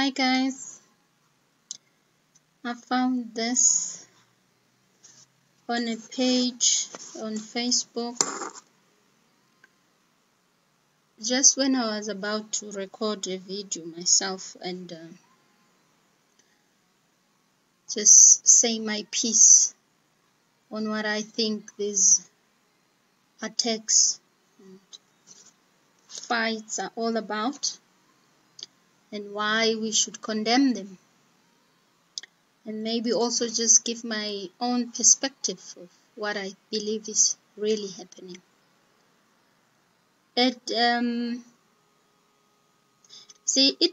Hi guys, I found this on a page on Facebook just when I was about to record a video myself and just say my piece on what I think these attacks and fights are all about and why we should condemn them, and maybe also just give my own perspective of what I believe is really happening. It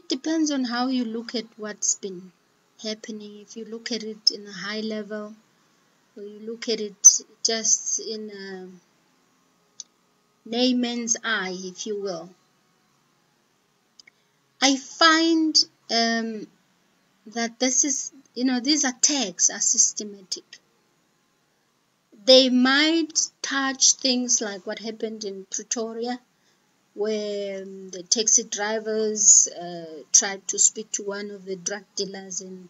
depends on how you look at what's been happening. If you look at it in a high level, or you look at it just in a layman's eye, if you will. I find that these attacks are systematic. They might touch things like what happened in Pretoria, where the taxi drivers tried to speak to one of the drug dealers and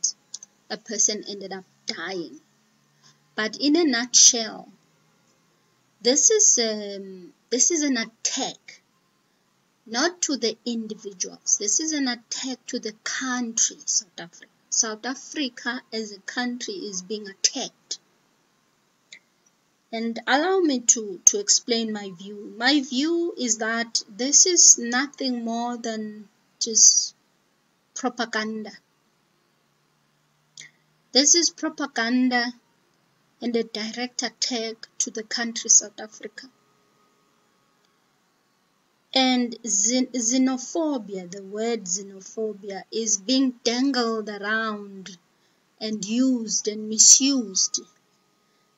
a person ended up dying. But in a nutshell, this is an attack not to the individuals. This is an attack to the country, South Africa. South Africa as a country is being attacked. And allow me to explain my view. My view is that this is nothing more than just propaganda. This is propaganda and a direct attack to the country South Africa. And xenophobia, the word xenophobia, is being dangled around and used and misused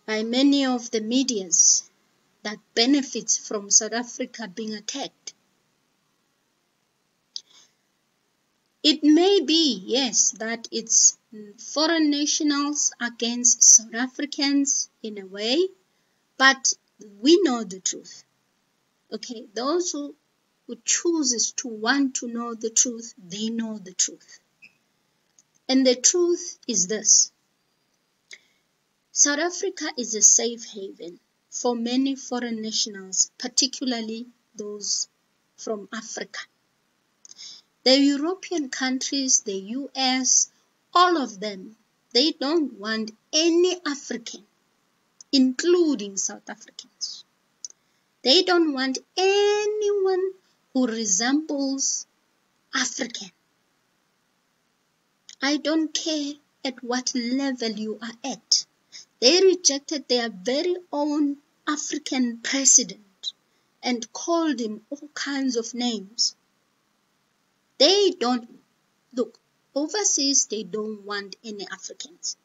by many of the medias that benefits from South Africa being attacked. It may be, yes, that it's foreign nationals against South Africans in a way, but we know the truth. Okay, those who chooses to want to know the truth, they know the truth. And the truth is this. South Africa is a safe haven for many foreign nationals, particularly those from Africa. The European countries, the US, all of them, they don't want any African, including South Africans. They don't want anyone who resembles African. I don't care at what level you are at. They rejected their very own African president and called him all kinds of names. They don't, look, overseas they don't want any Africans.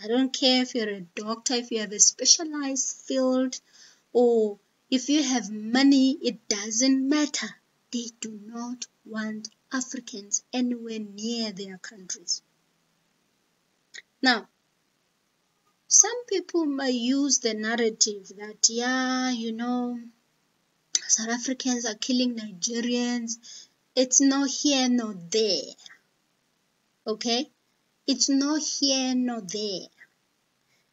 I don't care if you're a doctor, if you have a specialized field, or if you have money, it doesn't matter. They do not want Africans anywhere near their countries. Now, some people may use the narrative that, South Africans are killing Nigerians. It's not here nor there. Okay? It's not here nor there.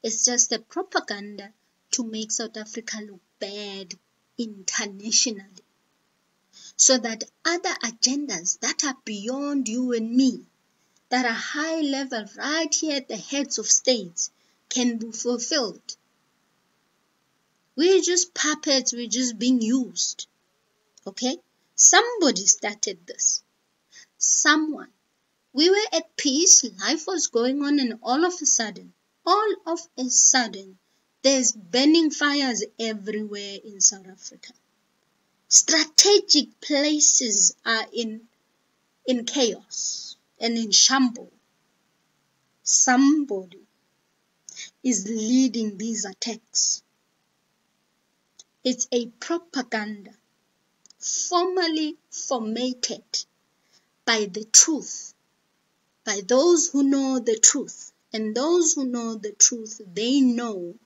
It's just a propaganda to make South Africa look bad internationally, so that other agendas that are beyond you and me, that are high level right here at the heads of states, can be fulfilled. We're just puppets, we're just being used. Okay? Somebody started this. Someone. We were at peace, life was going on, and all of a sudden, there's burning fires everywhere in South Africa. Strategic places are in chaos and in shambles. Somebody is leading these attacks. It's a propaganda formally formatted by the truth, by those who know the truth. And those who know the truth, they know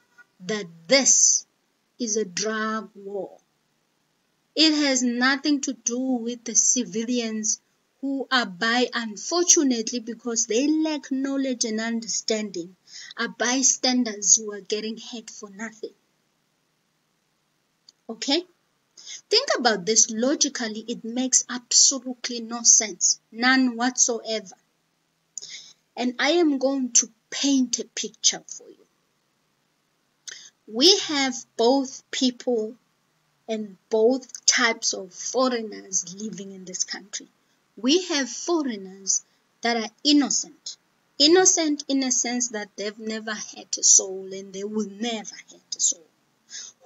that this is a drug war. It has nothing to do with the civilians who are unfortunately, because they lack knowledge and understanding, are bystanders who are getting hurt for nothing. Okay? Think about this logically. It makes absolutely no sense. None whatsoever. And I am going to paint a picture for you. We have both people and both types of foreigners living in this country. We have foreigners that are innocent. Innocent in a sense that they've never had a soul and they will never have a soul.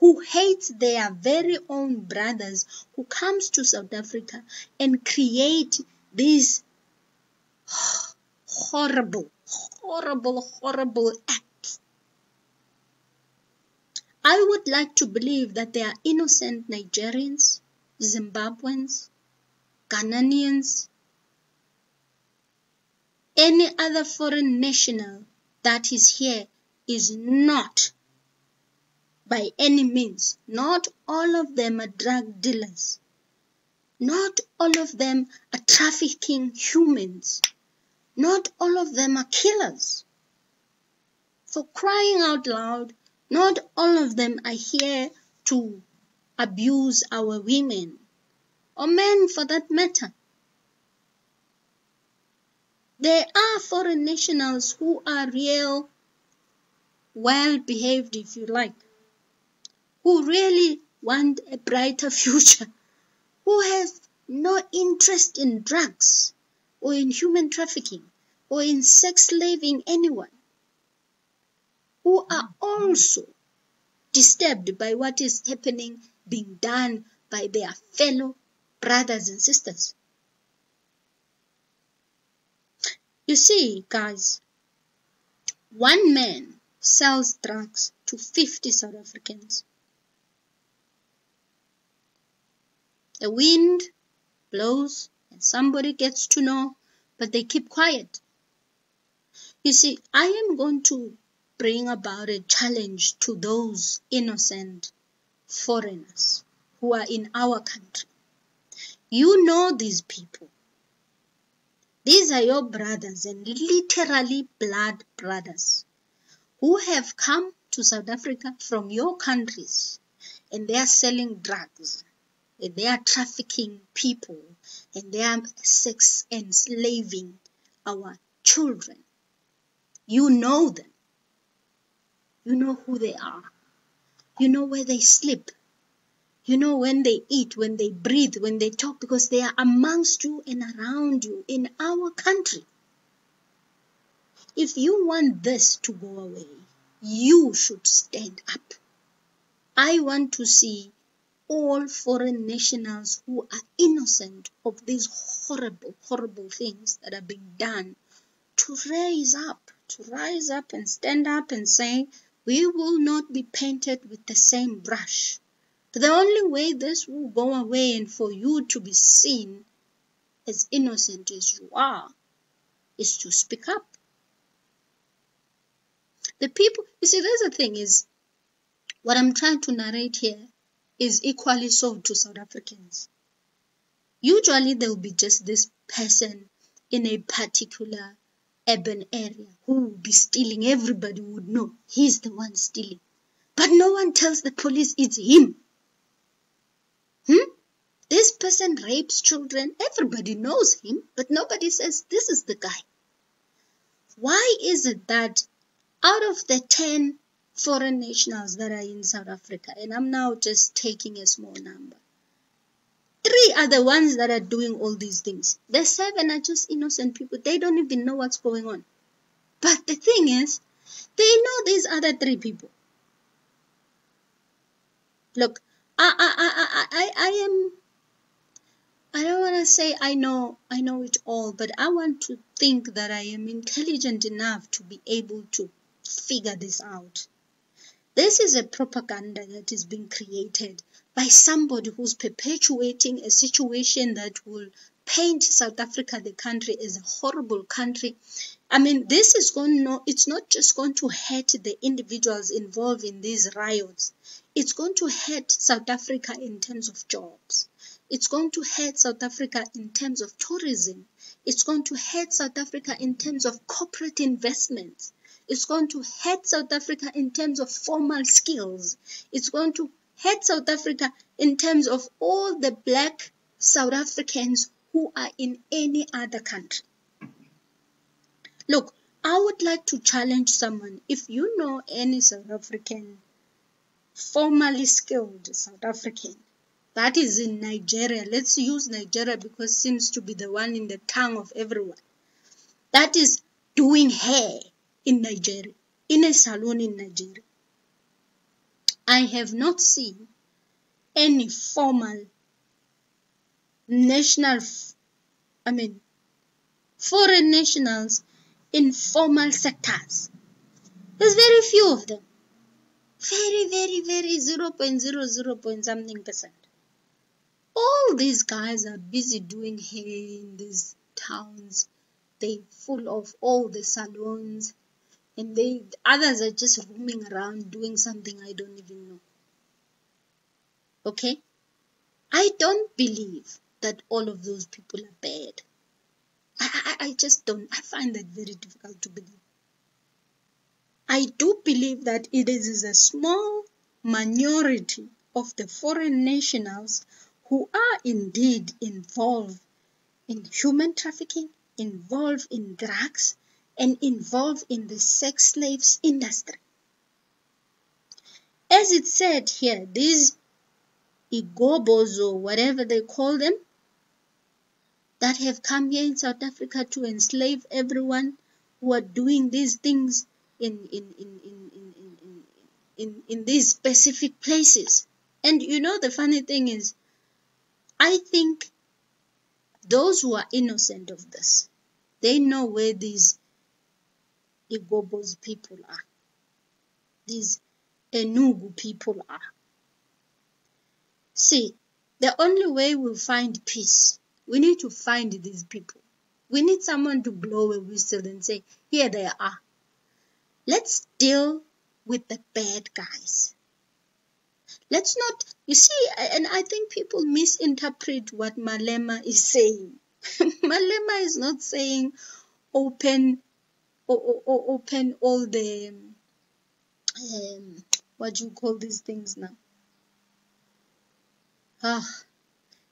Who hate their very own brothers, who comes to South Africa and create these horrible acts. I would like to believe that they are innocent Nigerians, Zimbabweans, Ghanaians, any other foreign national that is here is not, by any means, not all of them are drug dealers. Not all of them are trafficking humans. Not all of them are killers. For crying out loud, not all of them are here to abuse our women, or men for that matter. There are foreign nationals who are real, well-behaved, if you like, who really want a brighter future, who have no interest in drugs or in human trafficking or in sex slaving anyone, who are also disturbed by what is happening, being done by their fellow brothers and sisters. You see, guys, one man sells drugs to 50 South Africans. The wind blows and somebody gets to know, but they keep quiet. You see, I am going to bring about a challenge to those innocent foreigners who are in our country. You know these people. These are your brothers and literally blood brothers who have come to South Africa from your countries, and they are selling drugs, and they are trafficking people, and they are sex enslaving our children. You know them. You know who they are. You know where they sleep. You know when they eat, when they breathe, when they talk, because they are amongst you and around you in our country. If you want this to go away, you should stand up. I want to see all foreign nationals who are innocent of these horrible things that are being done to rise up and stand up and say, we will not be painted with the same brush. The only way this will go away and for you to be seen as innocent as you are is to speak up. The people, you see, there's the thing is, what I'm trying to narrate here is equally so to South Africans. Usually there will be just this person in a particular urban area who will be stealing. Everybody would know he's the one stealing. But no one tells the police it's him. This person rapes children. Everybody knows him, but nobody says this is the guy. Why is it that out of the 10 foreign nationals that are in South Africa, and I'm now just taking a small number, 3 are the ones that are doing all these things. The 7 are just innocent people. They don't even know what's going on. But the thing is, they know these other 3 people. Look, I don't want to say I know it all, but I want to think that I am intelligent enough to be able to figure this out. This is a propaganda that is being created by somebody who's perpetuating a situation that will paint South Africa, the country, as a horrible country. I mean, this is it's not just going to hurt the individuals involved in these riots. It's going to hurt South Africa in terms of jobs. It's going to hurt South Africa in terms of tourism. It's going to hurt South Africa in terms of corporate investments. It's going to hurt South Africa in terms of formal skills. It's going to hurt South Africa in terms of all the black South Africans who are in any other country. Look, I would like to challenge someone. If you know any South African, formally skilled South African, that is in Nigeria. Let's use Nigeria because it seems to be the one in the tongue of everyone. That is doing hair in Nigeria, in a salon in Nigeria. I have not seen any formal foreign nationals in formal sectors. There's very few of them. Very, very, very 0.00 something percent. All these guys are busy doing hair in these towns. They're full of all the salons. And others are just roaming around doing something I don't even know. Okay? I don't believe that all of those people are bad. I just don't. I find that very difficult to believe. I do believe that it is a small minority of the foreign nationals who are indeed involved in human trafficking, involved in drugs, and involved in the sex slaves industry. As it said here, these Igobos or whatever they call them, that have come here in South Africa to enslave everyone, who are doing these things in these specific places. And you know, the funny thing is, I think those who are innocent of this, they know where these Igobos people are, these Enugu people are. See, the only way we'll find peace, we need to find these people. We need someone to blow a whistle and say, here they are. Let's deal with the bad guys. Let's not, you see, and I think people misinterpret what Malema is saying. Malema is not saying open all the, what do you call these things now?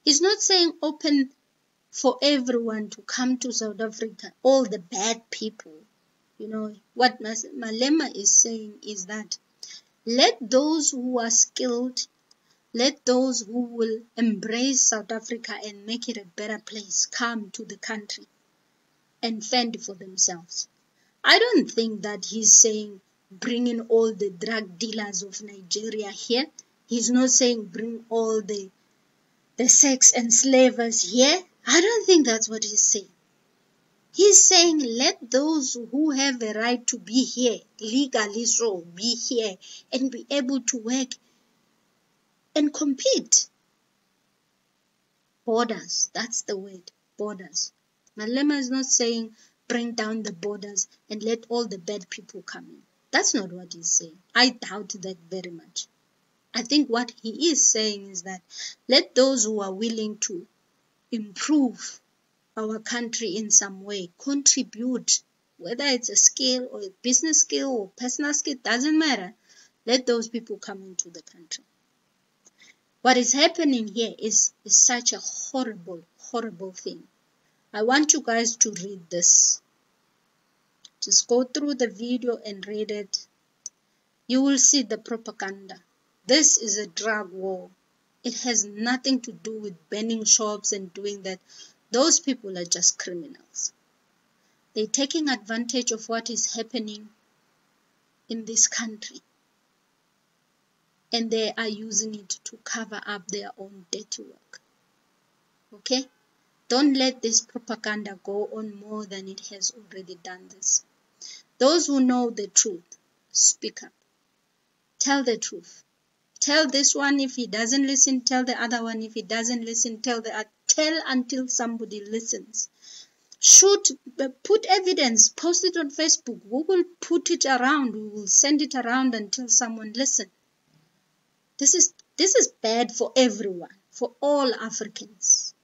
He's not saying open for everyone to come to South Africa, all the bad people. You know, what Malema is saying is that let those who are skilled, let those who will embrace South Africa and make it a better place come to the country and fend for themselves. I don't think that he's saying bring in all the drug dealers of Nigeria here. He's not saying bring all the sex enslavers here. I don't think that's what he's saying. He's saying let those who have a right to be here, legally so, be here and be able to work and compete. Borders, that's the word, borders. Malema is not saying bring down the borders and let all the bad people come in. That's not what he's saying. I doubt that very much. I think what he is saying is that let those who are willing to improve our country in some way, contribute, whether it's a skill or a business skill or personal skill, doesn't matter. Let those people come into the country. What is happening here is such a horrible, horrible thing. I want you guys to read this. Just go through the video and read it. You will see the propaganda. This is a drug war. It has nothing to do with burning shops and doing that. Those people are just criminals. They're taking advantage of what is happening in this country. And they are using it to cover up their own dirty work. Okay? Don't let this propaganda go on more than it has already done this. Those who know the truth, speak up. Tell the truth. Tell this one if he doesn't listen, tell the other one if he doesn't listen, tell until somebody listens. Put evidence, post it on Facebook. We will put it around, we will send it around until someone listens. This is bad for everyone, for all Africans.